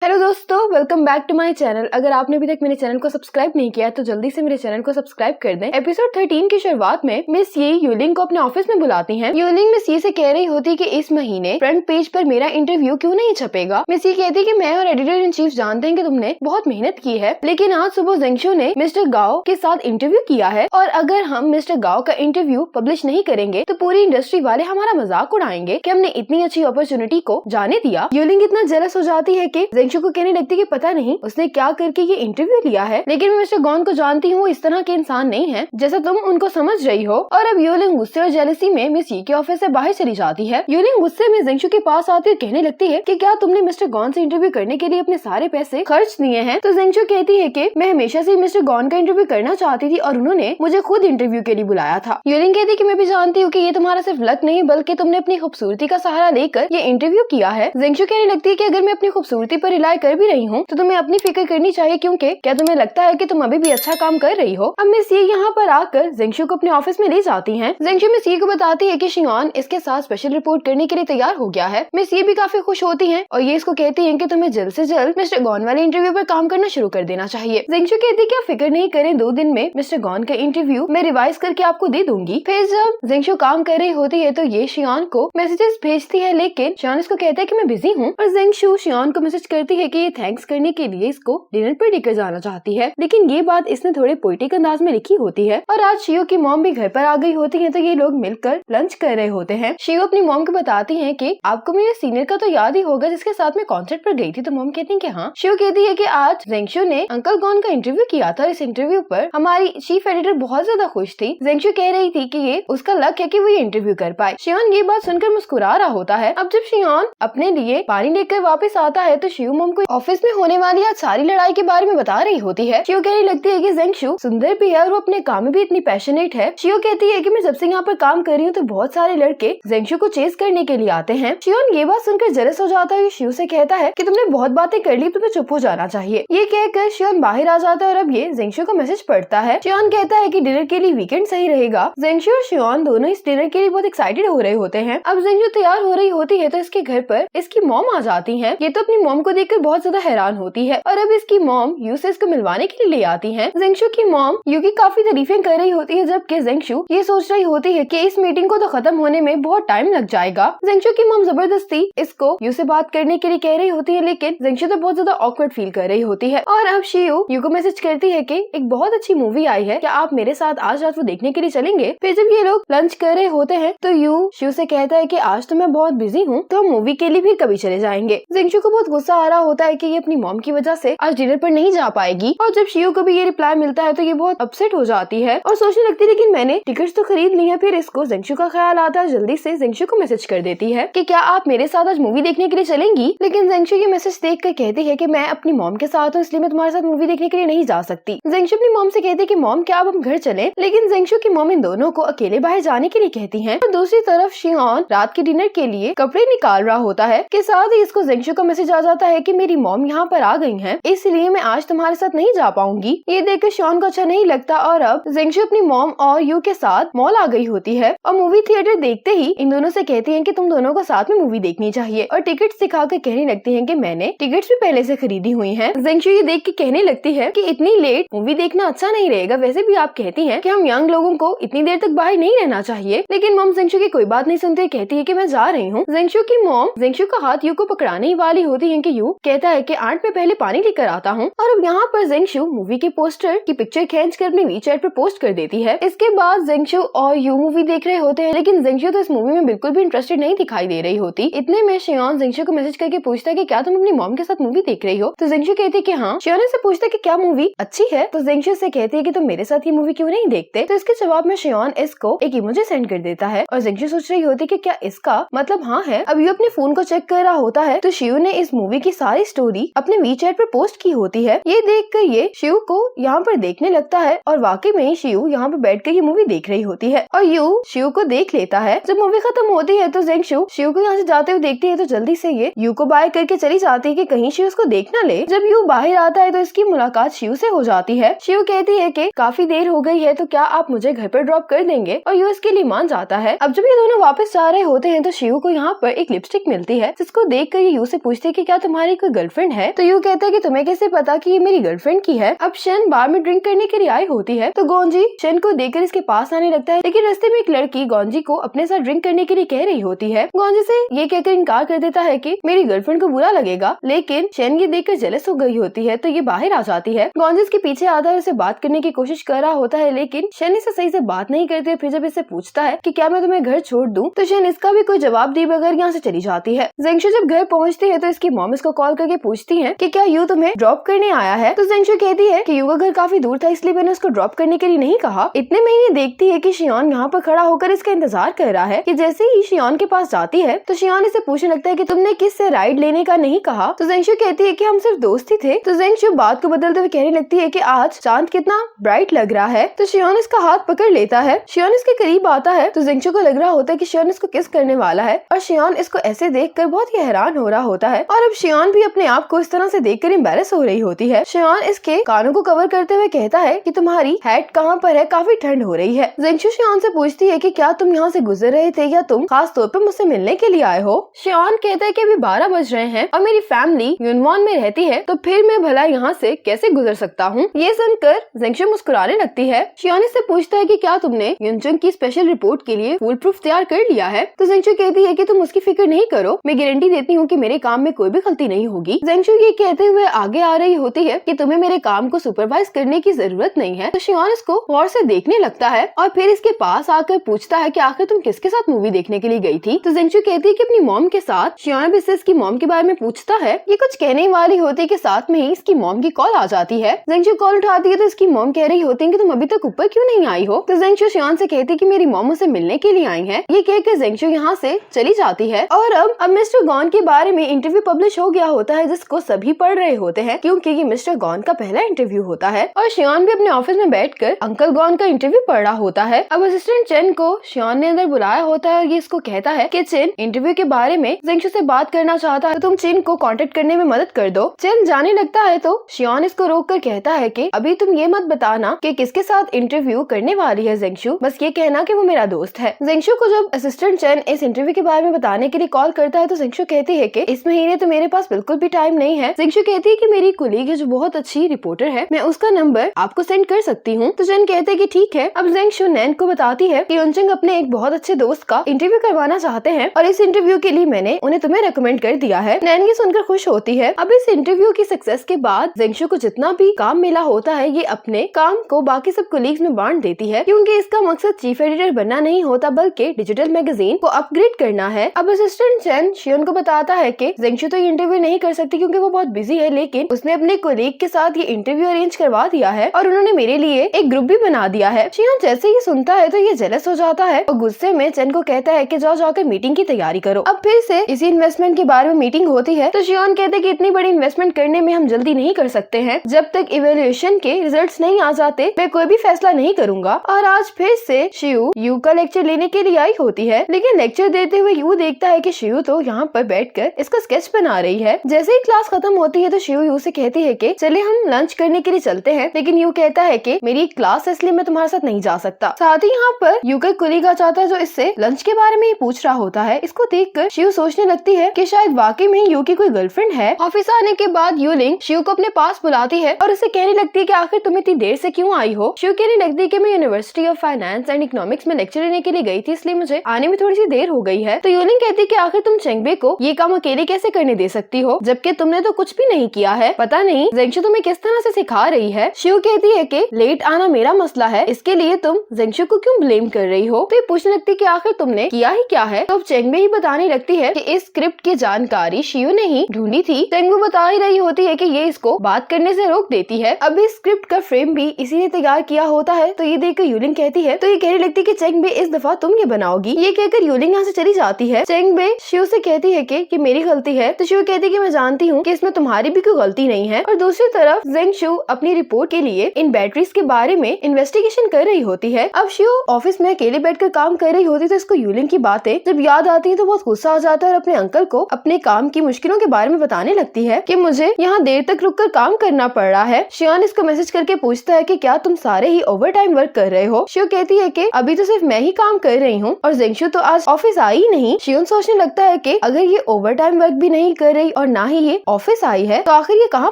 Hello दोस्तों, welcome back to my channel. अगर आपने अभी तक मेरे चैनल को सब्सक्राइब नहीं किया तो जल्दी से मेरे चैनल को सब्सक्राइब कर दें। एपिसोड 13 की शुरुआत में मिस ये यूलिंग को अपने ऑफिस में बुलाती हैं। यूलिंग मिस ये से कह रही होती कि इस महीने फ्रंट पेज पर मेरा इंटरव्यू क्यों नहीं छपेगा। मिस ये कहती कि मैं और एडिटर इन चीफ जानते हैं कि तुमने बहुत मेहनत की है, लेकिन आज सुबह जेंगशु ने मिस्टर गाओ के साथ इंटरव्यू किया है और अगर हम मिस्टर गाओ का इंटरव्यू पब्लिश नहीं करेंगे तो पूरी इंडस्ट्री वाले हमारा मजाक उड़ाएंगे कि हमने इतनी अच्छी अपॉर्चुनिटी को जाने दिया। यूलिंग इतना जेलस हो जाती है कि जेंगशु को कहने लगती कि पता नहीं उसने क्या करके ये इंटरव्यू लिया है, लेकिन मैं मिस्टर गॉन को जानती हूँ, इस तरह के इंसान नहीं है जैसा तुम उनको समझ रही हो। और अब यूलिंग गुस्से और जेलसी में मिस ये के ऑफिस से बाहर चली जाती है। यूलिंग गुस्से में जेंगशु के पास आती और कहने लगती है कि क्या तुमने मिस्टर गॉन से इंटरव्यू करने के लिए अपने सारे पैसे खर्च दिए हैं। तो जेंगशु कहती है कि मैं हमेशा से मिस्टर गॉन का इंटरव्यू करना चाहती थी और उन्होंने मुझे खुद इंटरव्यू के लिए बुलाया था। यूलिंग कहती है कि मैं भी जानती हूँ कि ये तुम्हारा सिर्फ लक नहीं बल्कि तुमने अपनी खूबसूरती का सहारा लेकर ये इंटरव्यू किया है। जेंगशु कहने लगती है कि अगर मैं अपनी खूबसूरती पर रिलाई कर भी रही हूँ तो तुम्हें अपनी फिक्र करनी चाहिए, क्योंकि क्या तुम्हें लगता है कि तुम अभी भी अच्छा काम कर रही हो। अब मिस ये यहाँ पर आकर जेंगशु को अपने ऑफिस में ले जाती हैं। जेंगशु मिस ये को बताती है कि शियान इसके साथ स्पेशल रिपोर्ट करने के लिए तैयार हो गया है। मिस ये भी काफी खुश होती हैं और ये इसको कहती हैं कि तुम्हें जल्द से जल्द मिस्टर गॉन वाले इंटरव्यू पर काम करना शुरू कर देना चाहिए। जेंगशु कहती है कि आप फिक्र नहीं करें, 2 दिन में मिस्टर गॉन का इंटरव्यू मैं रिवाइज करके आपको दे दूंगी। फिर जब जेंगशु काम कर रही होती है तो ये शियान को मैसेजेस भेजती है, लेकिन शियान इसको कहता है कि मैं बिजी हूँ और जेंगशु शियान को मैसेज करती है कि ये थैंक्स करने के लिए इसको डिनर पर लेकर जाना चाहती है, लेकिन ये बात इसने थोड़े पोएटिक अंदाज में लिखी होती है। और आज शियो की मॉम भी घर पर आ गई होती है तो ये लोग मिलकर लंच कर रहे होते हैं। शियो अपनी मॉम को बताती है कि आपको मेरे सीनियर का तो याद ही होगा जिसके साथ मैं कॉन्सर्ट पर गई थी। तो मॉम कहती है कि हाँ। शियो कहती है कि आज जेंगशु ने अंकल गॉन का इंटरव्यू किया था, इस इंटरव्यू पर हमारी चीफ एडिटर बहुत ज्यादा खुश थी। जेंगशु कह रही थी कि ये उसका लक है कि वो ये इंटरव्यू कर पाए। शियोन ये बात सुनकर मुस्कुरा रहा होता है। अब जब शियोन अपने लिए पानी लेकर वापस आता है तो शियो मॉम को ऑफिस में होने वाली आज सारी लड़ाई के बारे में बता रही होती है। शियो कहने लगती है कि जेंगशु सुंदर भी है और वो अपने काम में भी इतनी पैशनेट है। शियो कहती है कि मैं जब से यहाँ पर काम कर रही हूँ तो बहुत सारे लड़के जेंगशु को चेस करने के लिए आते हैं। शियोन ये बात सुनकर जेलस हो जाता है। शियो से कहता है कि तुमने बहुत बातें कर ली, तुम्हें चुप हो जाना चाहिए। ये कहकर शियोन बाहर आ जाता है और अब ये जेंगशु को मैसेज पढ़ता है। शियोन कहता है कि डिनर के लिए वीकेंड सही रहेगा। जेंगशु और शियोन दोनों इस डिनर के लिए बहुत एक्साइटेड हो रहे होते हैं। अब जेंगशु तैयार हो रही होती है तो इसके घर पर इसकी मॉम आ जाती है। ये तो अपनी मॉम को देखकर बहुत ज्यादा हैरान होती है और अब इसकी मॉम यू से इसको मिलवाने के लिए ले आती है। जेंगशु की मॉम यू की काफी तारीफें कर रही होती है, जबकि जेंगशु ये सोच रही होती है कि इस मीटिंग को तो खत्म होने में बहुत टाइम लग जाएगा। जेंगशु की मॉम जबरदस्ती इसको यू से बात करने के लिए कह रही होती है, लेकिन जेंगशु तो बहुत ज्यादा ऑकवर्ड फील कर रही होती है। और अब शियू यू को मैसेज करती है कि एक बहुत अच्छी मूवी आई है, क्या आप मेरे साथ आज रात वो देखने के लिए चलेंगे। फिर जब ये लोग लंच कर रहे होते हैं तो यू शियू से कहता है कि आज तो मैं बहुत बिजी हूँ, तो हम मूवी के लिए भी कभी चले जाएंगे। जेंगशु को बहुत गुस्सा आ रहा होता है कि ये अपनी मॉम की वजह से आज डिनर पर नहीं जा पाएगी और जब शियू को भी ये रिप्लाई मिलता है तो ये बहुत अपसेट हो जाती है और सोचने लगती है लेकिन मैंने टिकट्स तो खरीद ली है। फिर इसको जेंगशु का ख्याल आता है, जल्दी से जेंगशु को मैसेज कर देती है कि क्या आप मेरे साथ आज मूवी देखने के लिए चलेंगी। लेकिन जेंगशु ये मैसेज देखकर कहती है कि मैं अपनी मॉम के साथ हूँ, इसलिए मैं तुम्हारे साथ मूवी देखने के लिए नहीं जा सकती। जेंगशु अपनी मॉम से कहती है कि मॉम क्या अब हम घर चलें, लेकिन जेंगशु की मॉम इन दोनों को अकेले बाहर जाने के लिए कहती है। और दूसरी तरफ शियोन रात के डिनर के लिए कपड़े निकाल रहा होता है के साथ ही इसको जेंगशु का मैसेज आ जाता है कि मेरी मॉम यहाँ पर आ गई है, इसलिए मैं आज तुम्हारे साथ नहीं जा पाऊंगी। ये देखकर शियोन को अच्छा नहीं लगता और अब जेंगशु अपनी मॉम और यू के साथ मॉल आ गई होती है और मूवी थिएटर देखते ही इन दोनों से कहती है कि तुम दोनों को साथ में मूवी देखनी चाहिए और टिकट्स दिखाकर कहने लगती है कि मैंने टिकट्स भी पहले से खरीदी हुई हैं। जेंगशु ये देख के कहने लगती है कि इतनी लेट मूवी देखना अच्छा नहीं रहेगा, वैसे भी आप कहती हैं कि हम यंग लोगों को इतनी देर तक बाहर नहीं रहना चाहिए। लेकिन मॉम जेंगशु की कोई बात नहीं सुनती, कहती है कि मैं जा रही हूँ। जेंगशु की मॉम जेंगशु का हाथ यू को पकड़ाने ही वाली होती है कि यू कहता है कि आंट मैं पहले पानी लेकर आता हूँ और अब यहाँ पर जेंगशु मूवी के पोस्टर की पिक्चर खींच कर अपने वीचैट पर पोस्ट कर देती है। इसके बाद जेंगशु और यू मूवी देख रहे होते हैं, लेकिन जेंगशु तो इस मूवी में बिल्कुल भी इंटरेस्टेड नहीं दिखाई दे रही होती। इतने में शियोन जेंगशु को मैसेज करके पूछता है कि क्या तुम अपनी मॉम के साथ मूवी देख रही हो। तो जेंगशु कहती है कि हाँ। शियोन से पूछता है कि क्या मूवी अच्छी है, तो जेंगशु से कहती है कि तुम मेरे साथ ये मूवी क्यों नहीं देखते। तो इसके जवाब में शियोन इसको एक इमोजी सेंड कर देता है और जेंगशु सोच रही होती है कि क्या इसका मतलब हाँ है। अब यू अपने फोन को चेक कर रहा होता है तो शियू ने इस मूवी की सारी स्टोरी अपने वीचैट पर पोस्ट की होती है। ये देखकर ये शियू को यहाँ पर देखने लगता है और वाकई में शियू यहाँ पर बैठकर ये मूवी देख रही होती है और यू शियू को देख लेता है। जब मूवी खत्म होती है तो जेंगशु शियू को यहाँ से जाते हुए देखती है तो जल्दी से ये यू को बाय करके चली जाती है कि कहीं शियू उसको देख ना ले। जब यू बाहर आता है तो इसकी मुलाकात शियू से हो जाती है। शियू कहती है कि काफी देर हो गई है तो क्या आप मुझे घर पर ड्रॉप कर देंगे और यू इसके लिए मान जाता है। अब जब ये दोनों वापस जा रहे होते हैं तो शियू को यहाँ पर एक लिपस्टिक मिलती है जिसको देखकर ये यू से पूछती है कि क्या तुम्हारे तुम्हारी कोई गर्लफ्रेंड है? तो यू कहता है कि तुम्हें कैसे पता कि ये मेरी गर्लफ्रेंड की है? अब शन बार में ड्रिंक करने के लिए आई होती है तो गोंजी शन को देखकर इसके पास आने लगता है, लेकिन रास्ते में एक लड़की गोंजी को अपने साथ ड्रिंक करने के लिए कह रही होती है। गोंजी से ये कहकर इनकार कर देता है कि मेरी गर्लफ्रेंड को बुरा लगेगा, लेकिन शन ये देखकर जेलस हो गई होती है तो ये बाहर आ जाती है। गोंजी इसके पीछे आता है, उसे बात करने की कोशिश कर रहा होता है, लेकिन शन इसे सही से बात नहीं करते। फिर जब इसे पूछता है कि क्या मैं तुम्हें घर छोड़ दूं, तो शन इसका भी कोई जवाब दिए बगैर यहाँ से चली जाती है। जेंगशु जब घर पहुँचती है तो इसकी मॉम इसको कॉल करके पूछती है कि क्या यू तुम्हें ड्रॉप करने आया है? तो जेंगशु कहती है कि यू का घर काफी दूर था, इसलिए मैंने उसको ड्रॉप करने के लिए नहीं कहा। इतने में ये देखती है कि शियोन यहाँ पर खड़ा होकर इसका इंतजार कर रहा है। कि जैसे ही शियोन के पास जाती है तो शियोन इसे पूछने लगता है कि तुमने किससे राइड लेने का नहीं कहा? तो जेंगशु कहती है कि हम सिर्फ दोस्त ही थे। तो जेंगशु बात को बदलते हुए कहने लगती है कि आज चांद कितना ब्राइट लग रहा है। तो शियोन इसका हाथ पकड़ लेता है। शियोन इसके करीब आता है तो जेंगशु को लग रहा होता है कि शियोन इसको किस करने वाला है, और शियोन इसको ऐसे देखकर बहुत ही हैरान हो रहा होता है। और अब शियोन भी अपने आप को इस तरह से देखकर एम्बैरेस हो रही होती है। शियोन इसके कानों को कवर करते हुए कहता है कि तुम्हारी हेड कहाँ पर है, काफी ठंड हो रही है। जेंगशु शियोन से पूछती है कि क्या तुम यहाँ से गुजर रहे थे या तुम खास तौर पर मुझसे मिलने के लिए आए हो? शियोन कहता है कि अभी 12 बज रहे हैं और मेरी फैमिली यूनवॉन में रहती है, तो फिर मैं भला यहाँ से कैसे गुजर सकता हूँ? ये सुनकर जेंगशु मुस्कुराने लगती है। शियोन इससे पूछता है कि क्या तुमने युनचंग की स्पेशल रिपोर्ट के लिए फुल प्रूफ तैयार कर लिया है? तो जेंगशु कहती है कि तुम उसकी फिक्र नहीं करो, मैं गारंटी देती हूँ कि मेरे काम में कोई भी गलती नहीं होगी। जेंगशु ये कहते हुए आगे आ रही होती है कि तुम्हें मेरे काम को सुपरवाइज करने की जरूरत नहीं है। तो शियोन इसको गौर से देखने लगता है और फिर इसके पास आकर पूछता है कि आखिर तुम किसके साथ मूवी देखने के लिए गई थी? तो जेंगशु कहती है कि अपनी मॉम के साथ। शियोन भी इससे इसकी मॉम के बारे में पूछता है। ये कुछ कहने वाली होती है कि साथ में ही इसकी मॉम की कॉल आ जाती है। जेंगशु कॉल उठाती है तो इसकी मॉम कह रही होती है कि तुम अभी तक ऊपर क्यों नहीं आई हो? तो जेंगशु शियोन से कहती है कि मेरी मॉम उसे मिलने के लिए आई है। ये कहकर जेंगशु यहाँ से चली जाती है। और अब मिस्टर गॉन के बारे में इंटरव्यू पब्लिश हो गया होता है, जिसको सभी पढ़ रहे होते हैं क्योंकि ये मिस्टर गॉन का पहला इंटरव्यू होता है। और शियोन भी अपने ऑफिस में बैठकर अंकल गॉन का इंटरव्यू पढ़ रहा होता है। अब असिस्टेंट चेन को शियोन ने अंदर बुलाया होता है और ये इसको कहता है कि चेन इंटरव्यू के बारे में जेंगशु से बात करना चाहता है, तो तुम चेन को कांटेक्ट करने में मदद कर दो। चेन जाने लगता है तो शियोन इसको रोककर कहता है कि अभी तुम ये मत बताना कि किसके साथ इंटरव्यू करने वाली है जेंगशु, बस ये कहना कि वो मेरा दोस्त है। जेंगशु को जब असिस्टेंट चेन इस इंटरव्यू के बारे में बताने के लिए कॉल करता है तो जेंगशु कहती है कि इस महीने तो मेरे पास बिल्कुल भी टाइम नहीं है। जेंगशु कहती है कि मेरी कोलीग है जो बहुत अच्छी रिपोर्टर है, मैं उसका नंबर आपको सेंड कर सकती हूँ। तो चेन कहते हैं कि ठीक है। अब जेंगशु नैन को बताती है कि युनचंग अपने एक बहुत अच्छे दोस्त का इंटरव्यू करवाना चाहते हैं और इस इंटरव्यू के लिए मैंने उन्हें तुम्हें रेकमेंड कर दिया है। नैन ये सुनकर खुश होती है। अब इस इंटरव्यू की सक्सेस के बाद जेंगशु को जितना भी काम मिला होता है ये अपने काम को बाकी सब कोलीग्स में बांट देती है, क्योंकि इसका मकसद चीफ एडिटर बनना नहीं होता बल्कि डिजिटल मैगजीन को अपग्रेड करना है। अब असिस्टेंट चेन शियोन को बताता है कि जेंगशु तो ये इंटरव्यू नहीं कर सकती क्योंकि वो बहुत बिजी है, लेकिन उसने अपने कोलीग के साथ ये इंटरव्यू अरेंज करवा दिया है और उन्होंने मेरे लिए एक ग्रुप भी बना दिया है। शियोन जैसे ही सुनता है तो ये जेलस हो जाता है और गुस्से में चेन को कहता है कि जाओ जाकर मीटिंग की तैयारी करो। अब फिर से इसी इन्वेस्टमेंट के बारे में मीटिंग होती है तो शियोन कहते हैं कि इतनी बड़ी इन्वेस्टमेंट करने में हम जल्दी नहीं कर सकते हैं, जब तक इवैल्यूएशन के रिजल्ट्स नहीं आ जाते मैं कोई भी फैसला नहीं करूंगा। और आज फिर से शियू यू का लेक्चर लेने के लिए आई होती है, लेकिन लेक्चर देते हुए यू देखता है कि शियू तो यहाँ पर बैठकर इसका स्केच बना रही है। जैसे ही क्लास खत्म होती है तो शियू यू से कहती है कि चले हम लंच करने के लिए चलते हैं, लेकिन यू कहता है कि मेरी क्लास है इसलिए मैं तुम्हारे साथ नहीं जा सकता। साथ ही यहाँ पर यू का कोलीग आ जाता है जो इससे लंच के बारे में ही पूछ रहा होता है। इसको देखकर शियू सोचने लगती है कि शायद वाकई में यू की कोई गर्लफ्रेंड है। ऑफिस आने के बाद यूलिंग शियू को अपने पास बुलाती है और उसे कहने लगती है कि आखिर तुम इतनी देर से क्यों आई हो। शियू कहने लगती है कि मैं university of finance and economics में लेक्चर लेने के लिए गई थी, इसलिए मुझे आने में थोड़ी सी देर हो गई है। तो यूलिंग कहती है कि आखिर तुम चेंगबे को ये काम अकेले कैसे करने दे सकती हो, जबकि तुमने तो कुछ भी नहीं किया है। पता नहीं जेंगशु तुम्हें किस तरह से सिखा रही है। शियू कहती है कि लेट आना मेरा मसला है, इसके लिए तुम जेंगशु को क्यों ब्लेम कर रही हो। तो ये पूछने लगती है कि आखिर तुमने किया ही क्या है। तो अब चेंगबे ही बताने लगती है कि इस स्क्रिप्ट की जानकारी शियू ने ही ढूंढी थी। चेंगबे बता ही रही होती है कि ये इसको बात करने से रोक देती है। अब इस स्क्रिप्ट का फ्रेम भी इसी ने तैयार किया होता है। तो ये देखकर यूलिंग कहती है, तो ये कहने लगती है कि चेंगबे इस दफा तुम ये बनाओगी। ये कहकर यूलिंग यहाँ से चली जाती है। चेंगबे शियू से कहती है कि मेरी गलती है। तो शियू कहती है कि मैं जानती हूँ कि इसमें तुम्हारी भी कोई गलती नहीं है। और दूसरी तरफ जेंगशु अपनी रिपोर्ट के लिए इन बैटरीज के बारे में इन्वेस्टिगेशन कर रही होती है। अब शियू ऑफिस में अकेले बैठकर काम कर रही होती है, तो इसको यूलिंग की बातें जब याद आती है तो बहुत गुस्सा हो जाता है और अपने अंकल को अपने काम की मुश्किलों के बारे में बताने लगती है कि मुझे यहाँ देर तक रुककर काम करना पड़ रहा है। शियान इसको मैसेज करके पूछता है कि क्या तुम सारे ही ओवर टाइम वर्क कर रहे हो। शियू कहती है कि अभी तो सिर्फ मैं ही काम कर रही हूँ और जेंगशु तो आज ऑफिस आई ही नहीं। शियोन सोचने लगता है कि अगर ये ओवर टाइम वर्क भी नहीं कर रही और ना ही ये ऑफिस आई है, तो आखिर ये कहाँ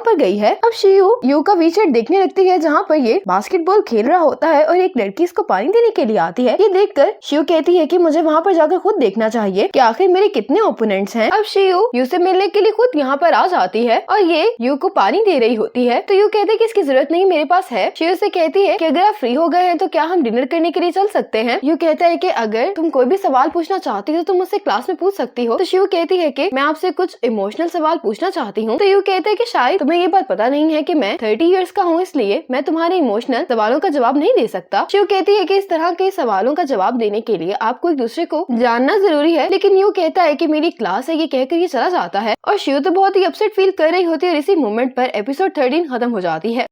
पर गई है। अब शियू यू का वीचेट देखने लगती है जहाँ पर ये बास्केटबॉल खेल रहा होता है और एक लड़की इसको पानी देने के लिए आती है। ये देखकर शियू कहती है कि मुझे वहाँ पर जाकर खुद देखना चाहिए कि आखिर मेरे कितने ओपोनेंट्स हैं। अब शियू यू से मिलने के लिए खुद यहाँ पर आ जाती है और ये यू को पानी दे रही होती है। तो यू कहते हैं कि इसकी जरूरत नहीं, मेरे पास है। शियू से कहती है कि अगर आप फ्री हो गए हैं तो क्या हम डिनर करने के लिए चल सकते हैं। यू कहता है कि अगर तुम कोई भी सवाल पूछना चाहती हो तो मुझसे क्लास में पूछ सकती हो। तो शियू कहती है कि मैं आपसे कुछ इमोशनल सवाल पूछना चाहती हूँ। तो यू कहते हैं कि शायद तुम्हें ये बात पता नहीं है कि मैं 30 इयर्स का हूँ, इसलिए मैं तुम्हारे इमोशनल सवालों का जवाब नहीं दे सकता। शियू कहती है कि इस तरह के सवालों का जवाब देने के लिए आपको एक दूसरे को जानना जरूरी है, लेकिन यू कहता है कि मेरी क्लास है, ये कहकर ये चला जाता है और शियू तो बहुत ही अपसेट फील कर रही होती है और इसी मोमेंट पर एपिसोड 13 खत्म हो जाती है।